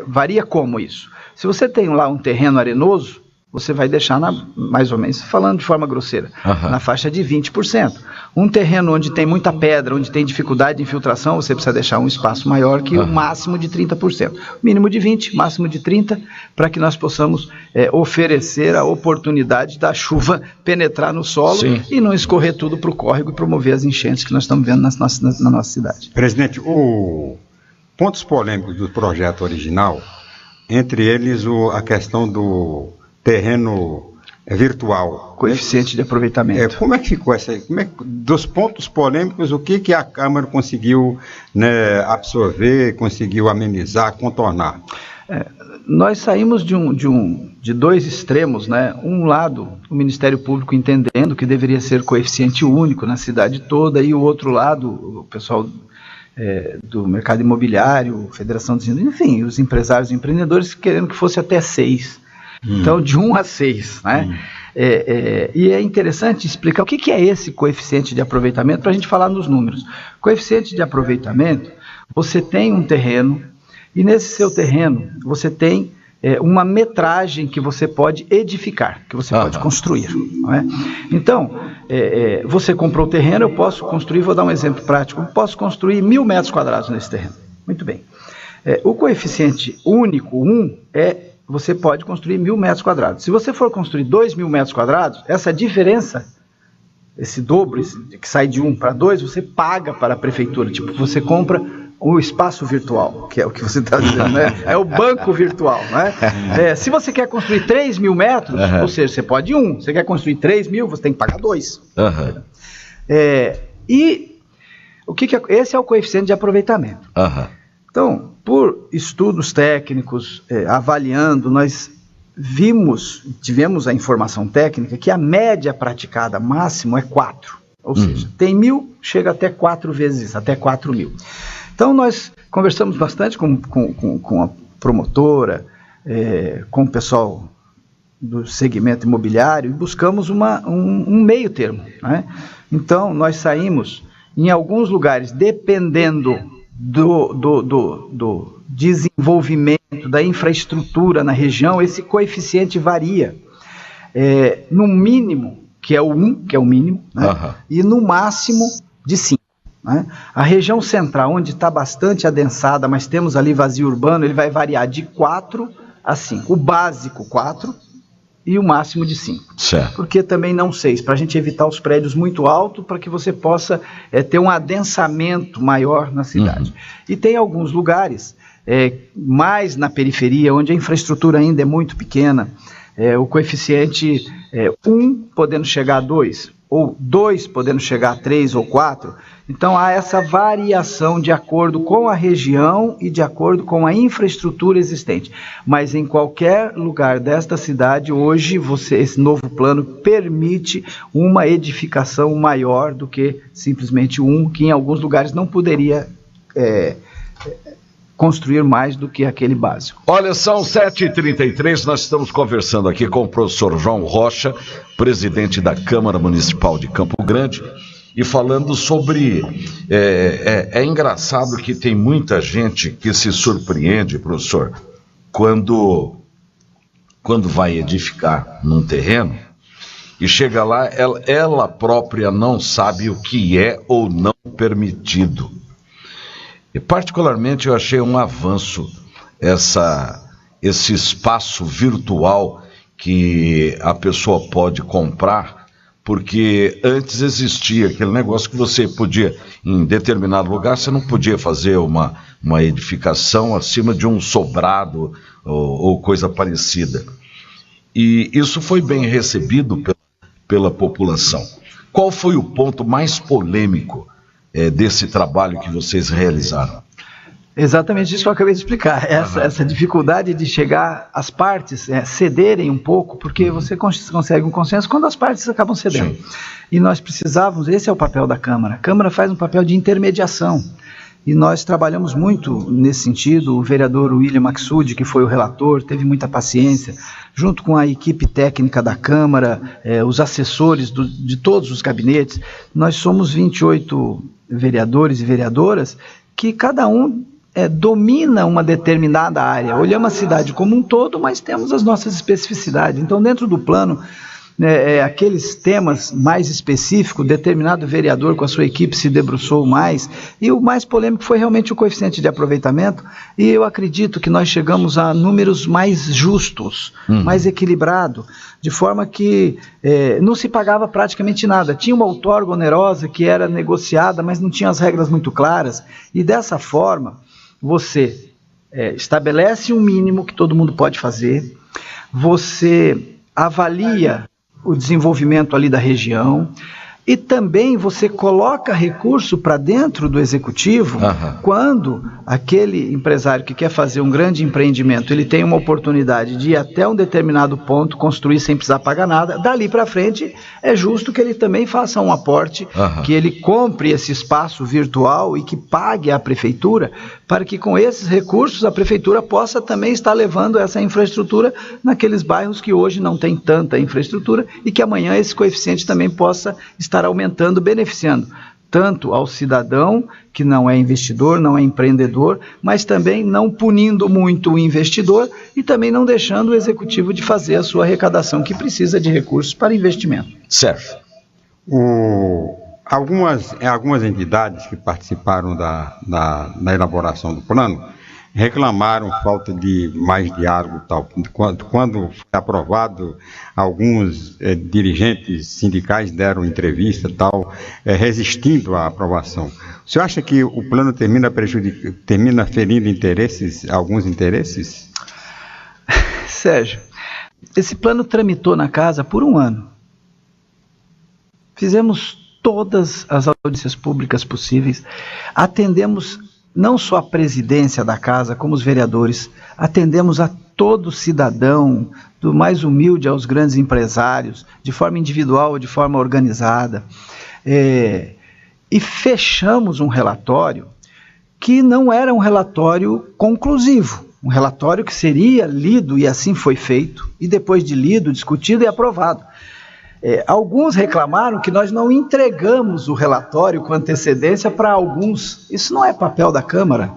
varia como isso? Se você tem lá um terreno arenoso, você vai deixar, mais ou menos, falando de forma grosseira, na faixa de 20%. Um terreno onde tem muita pedra, onde tem dificuldade de infiltração, você precisa deixar um espaço maior que o máximo de 30%. Mínimo de 20%, máximo de 30%, para que nós possamos oferecer a oportunidade da chuva penetrar no solo e não escorrer tudo para o córrego e promover as enchentes que nós estamos vendo na nossa cidade. Presidente, pontos polêmicos do projeto original, entre eles a questão do terreno virtual. Coeficiente de aproveitamento. Como é que ficou dos pontos polêmicos, o que a Câmara conseguiu absorver, conseguiu amenizar, contornar? Nós saímos de dois extremos, né? Um lado, o Ministério Público entendendo que deveria ser coeficiente único na cidade toda, e o outro lado, o pessoal do mercado imobiliário, Federação dos enfim, os empresários e empreendedores querendo que fosse até 6. Então, de 1 a 6, né? E é interessante explicar o que é esse coeficiente de aproveitamento para a gente falar nos números. Coeficiente de aproveitamento, você tem um terreno, e nesse seu terreno você tem uma metragem que você pode edificar, que você pode construir. Não é? Então, você comprou o terreno, eu posso construir, vou dar um exemplo prático, eu posso construir 1.000 metros quadrados nesse terreno. Muito bem. O coeficiente único, 1, você pode construir 1.000 metros quadrados. Se você for construir 2.000 metros quadrados, essa diferença, esse dobro, que sai de 1 para 2, você paga para a prefeitura. Tipo, você compra o espaço virtual, que é o que você está dizendo, né? É o banco virtual, né? Se você quer construir 3.000 metros, ou seja, você pode 1. Você quer construir 3.000, você tem que pagar 2. E esse é o coeficiente de aproveitamento. Então, por estudos técnicos, avaliando, nós tivemos a informação técnica que a média praticada máximo é 4. Ou seja, tem 1.000, chega até 4 vezes isso, até 4.000. Então, nós conversamos bastante com a promotora, com o pessoal do segmento imobiliário, e buscamos um meio termo, né? Então, nós saímos, em alguns lugares, dependendo do desenvolvimento da infraestrutura na região, esse coeficiente varia no mínimo, que é o 1, que é o mínimo, né? E no máximo de 5. né? A região central, onde está bastante adensada, mas temos ali vazio urbano, ele vai variar de 4 a 5. O básico 4 e o máximo de 5. Certo. Porque também não 6, para a gente evitar os prédios muito altos, para que você possa ter um adensamento maior na cidade. E tem alguns lugares, mais na periferia, onde a infraestrutura ainda é muito pequena, o coeficiente 1 podendo chegar a 2, ou 2 podendo chegar a 3 ou 4, então há essa variação de acordo com a região e de acordo com a infraestrutura existente. Mas em qualquer lugar desta cidade, hoje, esse novo plano permite uma edificação maior do que simplesmente que em alguns lugares não poderia construir mais do que aquele básico. Olha, são 7h33, nós estamos conversando aqui com o professor João Rocha, presidente da Câmara Municipal de Campo Grande, e falando sobre... É engraçado que tem muita gente que se surpreende, professor, quando vai edificar num terreno e chega lá, ela própria não sabe o que é ou não permitido. E particularmente eu achei um avanço esse espaço virtual que a pessoa pode comprar, porque antes existia aquele negócio que você podia, em determinado lugar, você não podia fazer uma edificação acima de um sobrado ou coisa parecida. E isso foi bem recebido pela população. Qual foi o ponto mais polêmico desse trabalho que vocês realizaram? Exatamente isso que eu acabei de explicar, essa dificuldade de chegar às partes cederem um pouco, porque você consegue um consenso quando as partes acabam cedendo. Sim. E nós precisávamos, esse é o papel da Câmara. A Câmara faz um papel de intermediação, e nós trabalhamos muito nesse sentido. O vereador William Maxud, que foi o relator, teve muita paciência, junto com a equipe técnica da Câmara, os assessores de todos os gabinetes. Nós somos 28 vereadores e vereadoras que cada um domina uma determinada área. Olhamos a cidade como um todo, mas temos as nossas especificidades. Então, dentro do plano, aqueles temas mais específicos, determinado vereador com a sua equipe se debruçou mais, e o mais polêmico foi realmente o coeficiente de aproveitamento, e eu acredito que nós chegamos a números mais justos, mais equilibrados, de forma que não se pagava praticamente nada. Tinha uma outorga onerosa que era negociada, mas não tinha as regras muito claras, e dessa forma você estabelece um mínimo que todo mundo pode fazer, você avalia o desenvolvimento ali da região, e também você coloca recurso para dentro do executivo, quando aquele empresário que quer fazer um grande empreendimento, ele tem uma oportunidade de ir até um determinado ponto, construir sem precisar pagar nada. Dali para frente é justo que ele também faça um aporte, que ele compre esse espaço virtual e que pague à prefeitura, para que com esses recursos a prefeitura possa também estar levando essa infraestrutura naqueles bairros que hoje não tem tanta infraestrutura, e que amanhã esse coeficiente também possa estar aumentando, beneficiando tanto ao cidadão que não é investidor, não é empreendedor, mas também não punindo muito o investidor e também não deixando o executivo de fazer a sua arrecadação, que precisa de recursos para investimento. Certo. Algumas entidades que participaram da elaboração do plano reclamaram falta de mais diálogo e tal. Quando foi aprovado, alguns dirigentes sindicais deram entrevista e tal, resistindo à aprovação. O senhor acha que o plano termina ferindo alguns interesses? Sérgio, esse plano tramitou na casa por 1 ano. Fizemos todas as audiências públicas possíveis, atendemos não só a presidência da casa, como os vereadores, atendemos a todo cidadão, do mais humilde aos grandes empresários, de forma individual ou de forma organizada, e fechamos um relatório que não era um relatório conclusivo, um relatório que seria lido, e assim foi feito, e depois de lido, discutido e aprovado. Alguns reclamaram que nós não entregamos o relatório com antecedência para alguns. Isso não é papel da Câmara.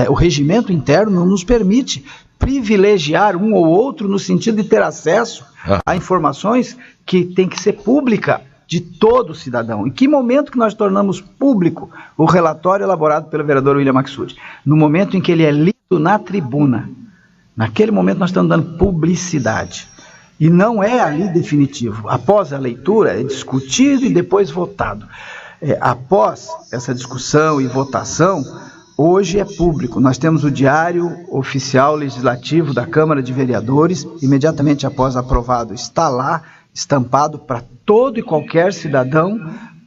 O regimento interno não nos permite privilegiar um ou outro no sentido de ter acesso a informações que tem que ser pública de todo cidadão. Em que momento que nós tornamos público o relatório elaborado pelo vereador William Maksoud? No momento em que ele é lido na tribuna. Naquele momento nós estamos dando publicidade. E não é ali definitivo. Após a leitura é discutido e depois votado. Após essa discussão e votação, hoje é público. Nós temos o Diário Oficial Legislativo da Câmara de Vereadores, imediatamente após aprovado, está lá, estampado para todo e qualquer cidadão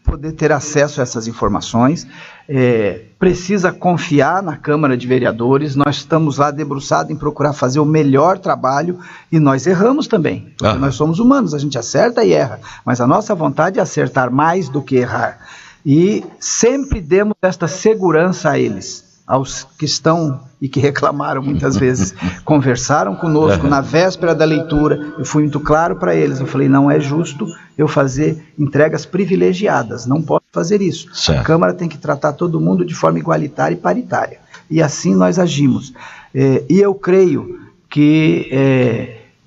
poder ter acesso a essas informações. Precisa confiar na Câmara de Vereadores, nós estamos lá debruçados em procurar fazer o melhor trabalho e nós erramos também, porque nós somos humanos, a gente acerta e erra, mas a nossa vontade é acertar mais do que errar. E sempre demos esta segurança a eles, aos que estão e que reclamaram muitas vezes, conversaram conosco na véspera da leitura, eu fui muito claro para eles, eu falei, não é justo eu fazer entregas privilegiadas, não posso fazer isso. Certo. A Câmara tem que tratar todo mundo de forma igualitária e paritária, e assim nós agimos. E eu creio que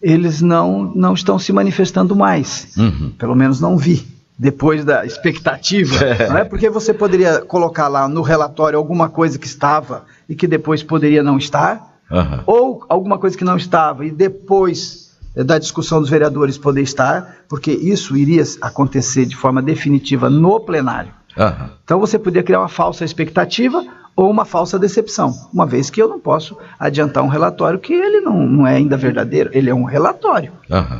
eles não estão se manifestando mais, pelo menos não vi. Depois da expectativa, não é? Porque você poderia colocar lá no relatório alguma coisa que estava e que depois poderia não estar, ou alguma coisa que não estava e depois da discussão dos vereadores poder estar, porque isso iria acontecer de forma definitiva no plenário. Então você poderia criar uma falsa expectativa ou uma falsa decepção, uma vez que eu não posso adiantar um relatório que ele não é ainda verdadeiro, ele é um relatório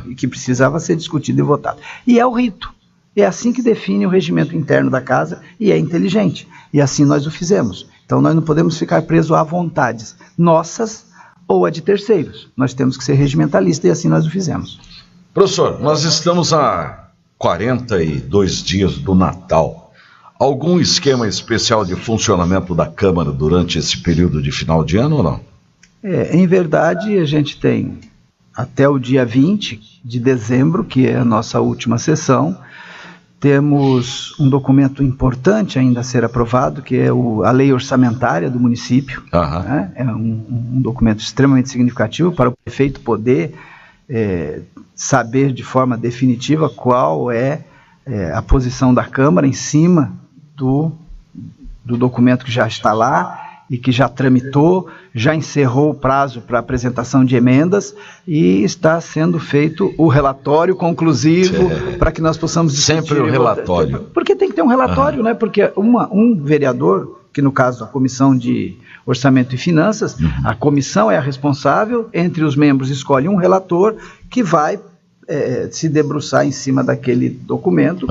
e que precisava ser discutido e votado. E é o rito. É assim que define o regimento interno da casa e é inteligente. E assim nós o fizemos. Então nós não podemos ficar presos a vontades nossas ou a de terceiros. Nós temos que ser regimentalistas e assim nós o fizemos. Professor, nós estamos a 42 dias do Natal. Algum esquema especial de funcionamento da Câmara durante esse período de final de ano ou não? Em verdade, a gente tem até o dia 20 de dezembro, que é a nossa última sessão. Temos um documento importante ainda a ser aprovado, que é a lei orçamentária do município. Né? É um documento extremamente significativo para o prefeito poder saber de forma definitiva qual é a posição da Câmara em cima do documento que já está lá e que já tramitou, já encerrou o prazo para apresentação de emendas e está sendo feito o relatório conclusivo para que nós possamos discutir. Sempre o relatório. Porque tem que ter um relatório, né? Porque um vereador, que no caso a Comissão de Orçamento e Finanças, a comissão é a responsável, entre os membros escolhe um relator que vai se debruçar em cima daquele documento,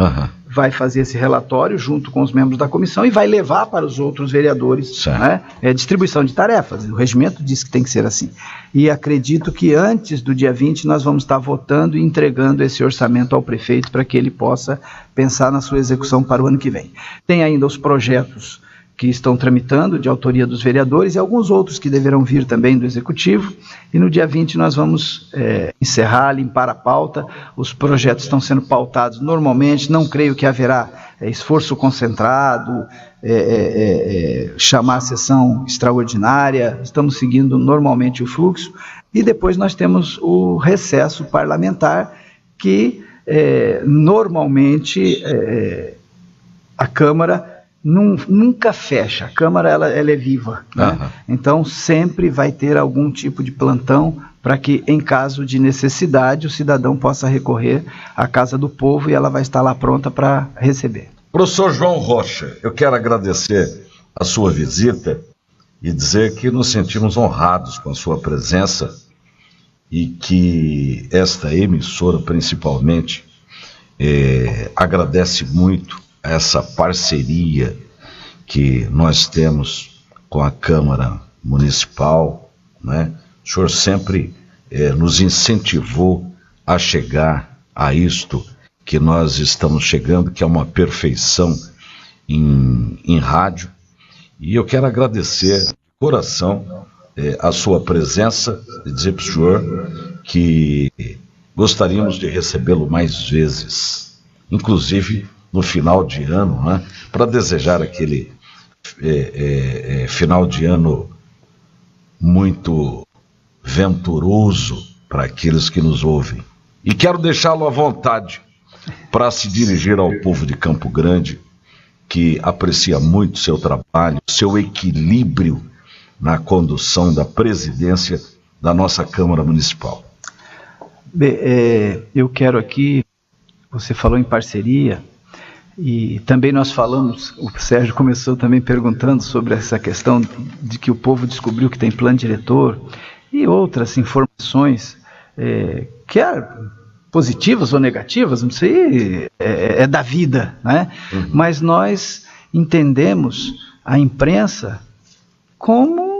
vai fazer esse relatório junto com os membros da comissão e vai levar para os outros vereadores, né? Distribuição de tarefas, o regimento diz que tem que ser assim. E acredito que antes do dia 20 nós vamos estar votando e entregando esse orçamento ao prefeito para que ele possa pensar na sua execução para o ano que vem. Tem ainda os projetos que estão tramitando, de autoria dos vereadores, e alguns outros que deverão vir também do Executivo, e no dia 20 nós vamos encerrar, limpar a pauta, os projetos estão sendo pautados normalmente, não creio que haverá esforço concentrado, chamar a sessão extraordinária, estamos seguindo normalmente o fluxo, e depois nós temos o recesso parlamentar, que normalmente a Câmara nunca fecha, a Câmara ela é viva, né? Então sempre vai ter algum tipo de plantão para que em caso de necessidade o cidadão possa recorrer à Casa do Povo e ela vai estar lá pronta para receber. Professor João Rocha, eu quero agradecer a sua visita e dizer que nos sentimos honrados com a sua presença e que esta emissora principalmente agradece muito essa parceria que nós temos com a Câmara Municipal, né? O senhor sempre nos incentivou a chegar a isto que nós estamos chegando, que é uma perfeição em rádio, e eu quero agradecer de coração a sua presença e dizer para o senhor que gostaríamos de recebê-lo mais vezes, inclusive no final de ano, né, para desejar aquele final de ano muito venturoso para aqueles que nos ouvem. E quero deixá-lo à vontade para se dirigir ao povo de Campo Grande, que aprecia muito seu trabalho, seu equilíbrio na condução da presidência da nossa Câmara Municipal? Bem, eu quero aqui, você falou em parceria, e também nós falamos, o Sérgio começou também perguntando sobre essa questão de que o povo descobriu que tem plano diretor e outras informações, quer positivas ou negativas, não sei, é da vida, né? Mas nós entendemos a imprensa como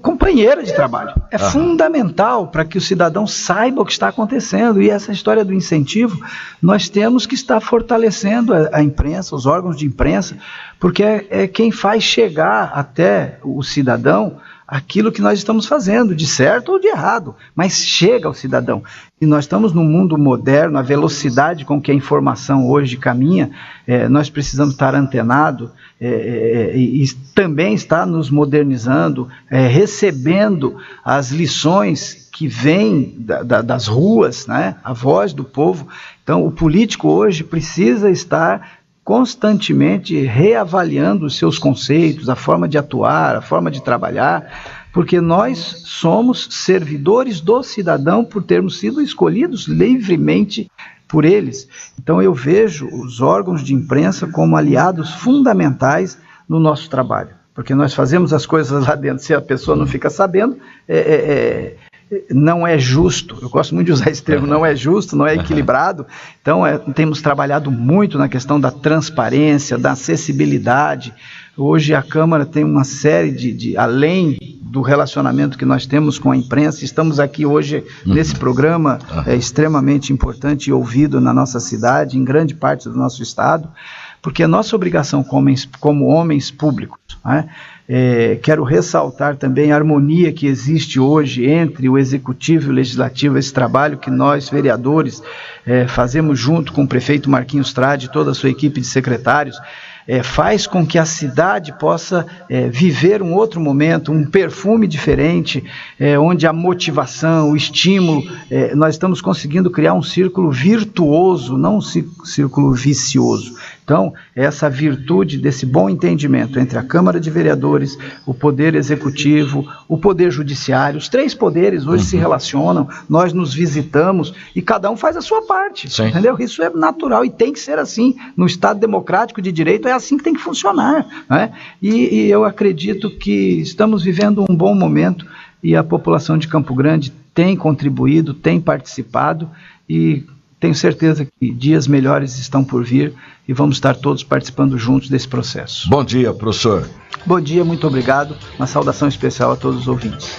companheira de trabalho. É fundamental para que o cidadão saiba o que está acontecendo, e essa história do incentivo, nós temos que estar fortalecendo a imprensa, os órgãos de imprensa, porque é quem faz chegar até o cidadão aquilo que nós estamos fazendo, de certo ou de errado, mas chega ao cidadão. E nós estamos num mundo moderno, a velocidade com que a informação hoje caminha, nós precisamos estar antenados e também estar nos modernizando, recebendo as lições que vêm das ruas, né? A voz do povo. Então, o político hoje precisa estar constantemente reavaliando os seus conceitos, a forma de atuar, a forma de trabalhar, porque nós somos servidores do cidadão por termos sido escolhidos livremente por eles. Então eu vejo os órgãos de imprensa como aliados fundamentais no nosso trabalho, porque nós fazemos as coisas lá dentro, se a pessoa não fica sabendo, não é justo. Eu gosto muito de usar esse termo, não é justo, não é equilibrado. Então temos trabalhado muito na questão da transparência, da acessibilidade. Hoje a Câmara tem uma série além do relacionamento que nós temos com a imprensa, estamos aqui hoje nesse programa extremamente importante e ouvido na nossa cidade, em grande parte do nosso estado, porque a nossa obrigação como homens públicos, né? Quero ressaltar também a harmonia que existe hoje entre o Executivo e o Legislativo, esse trabalho que nós, vereadores, fazemos junto com o prefeito Marquinhos Trade e toda a sua equipe de secretários, faz com que a cidade possa viver um outro momento, um perfume diferente, onde a motivação, o estímulo, nós estamos conseguindo criar um círculo virtuoso, não um círculo vicioso. Então, essa virtude desse bom entendimento entre a Câmara de Vereadores, o Poder Executivo, o Poder Judiciário, os três poderes hoje se relacionam, nós nos visitamos e cada um faz a sua parte, entendeu? Isso é natural e tem que ser assim. No Estado democrático de direito é assim que tem que funcionar, né? E eu acredito que estamos vivendo um bom momento e a população de Campo Grande tem contribuído, tem participado e tenho certeza que dias melhores estão por vir e vamos estar todos participando juntos desse processo. Bom dia, professor. Bom dia, muito obrigado. Uma saudação especial a todos os ouvintes.